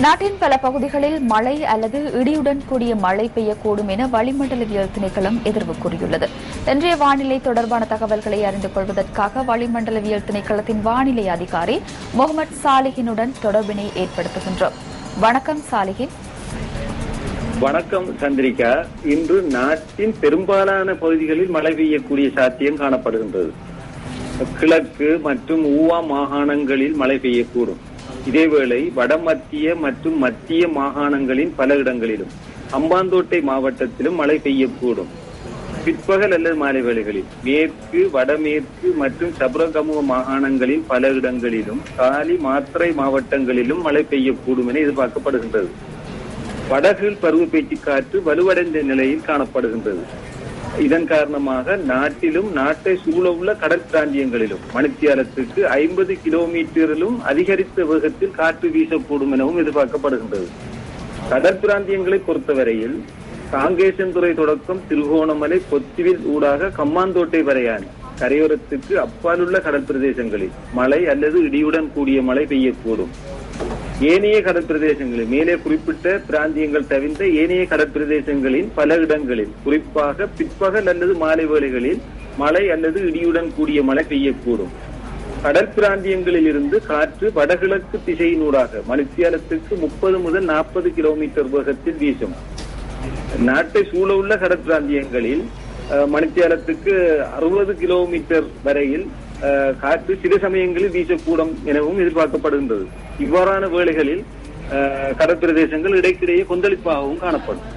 நாட்டின் பல பகுதிகளில் மழை அல்லது இடியுடன் கூடிய மழை பெய்யக்கூடும் என வளிமண்டலவியல் திணைக்களம் எதிர்வு கூறியுள்ளது. இன்றைய வானிலை தொடர்பான தகவல்களை அறிந்து கொள்வதற்காக வளிமண்டலவியல் திணைக்களத்தின் வானிலை அதிகாரி முகமது சாலிஹினுடன் தொடர்பினை ஏற்படுத்துகின்றோம். வணக்கம் சாலிஹின். வணக்கம் சந்திரிகா. இன்று நாட்டின் பெரும்பாலான பகுதிகளில் மழை பெய்யக்கூடிய சாத்தியம் காணப்படுகின்றது. கிழக்கு மற்றும் ஊவா மாகாணங்களில் மழை பெய்யக்கூடும். இதேவேளை வடமத்திய மற்றும் மத்திய மாகாணங்களின் பல இடங்களிலும் அம்பாந்தோட்டை மாவட்டத்திலும் மழை பெய்யக்கூடும். பிற்பகல் அல்லது மாலை வேளைகளில் மேற்கு, வடமேற்கு மற்றும் சபரகமுவ மாகாணங்களின் பல இடங்களிலும் காலி, மாத்தறை மாவட்டங்களிலும் மழை பெய்யக்கூடும் என எதிர்பார்க்கப்படுகின்றது. வடகிழ் பருவப்பேச்சு காற்று வலுவடைந்த நிலையில் காணப்படுகின்றது. இதன் காரணமாக நாட்டிலும் நாட்டை சூழவுள்ள கடற்பிராந்தியங்களிலும் மணித்தியாலத்துக்கு 50 கிலோமீட்டரிலும் அதிகரித்த வேகத்தில் காற்று வீசக்கூடும் எனவும் எதிர்பார்க்கப்படுகின்றது. கடற்பிராந்தியங்களை பொறுத்தவரையில் காங்கேசன்துறை தொடக்கம் திருகோணமலை, பொத்திவில் ஊடாக கம்மாந்தோட்டை வரையான கரையோரத்துக்கு அப்பாலுள்ள கடல் பிரதேசங்களில் மழை அல்லது இடியுடன் கூடிய மழை பெய்யக்கூடும். ஏனைய கடற்பிரதேசங்களில் மேலே குறிப்பிட்ட பிராந்தியங்கள் தவிர்த்த ஏனைய கடற்பிரதேசங்களின் பல இடங்களில் குறிப்பாக பிற்பகல் அல்லது மாலை வேளைகளில் மழை அல்லது இடியுடன் கூடிய மழை பெய்யக்கூடும். கடற்பிராந்தியங்களில் இருந்து காற்று வடகிழக்கு திசையினூடாக மணித்தியாலத்துக்கு 30 முதல் 40 கிலோமீட்டர் வேகத்தில் வீசும். நாட்டை சூழவுள்ள கடற்பிராந்தியங்களில் மணித்தியாலத்துக்கு 60 கிலோமீட்டர் வரையில் காற்று சில சமயங்களில் வீசக்கூடும் எனவும் எதிர்பார்க்கப்படுகின்றது. இவ்வாறான வேளைகளில் கடற்பிரதேசங்கள் இடைக்கிடையே கொந்தளிப்பாகவும் காணப்படும்.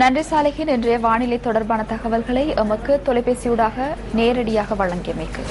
நன்றி சாலிஹின். இன்றைய வானிலை தொடர்பான தகவல்களை எமக்கு தொலைபேசியூடாக நேரடியாக வழங்கியமைக்கு.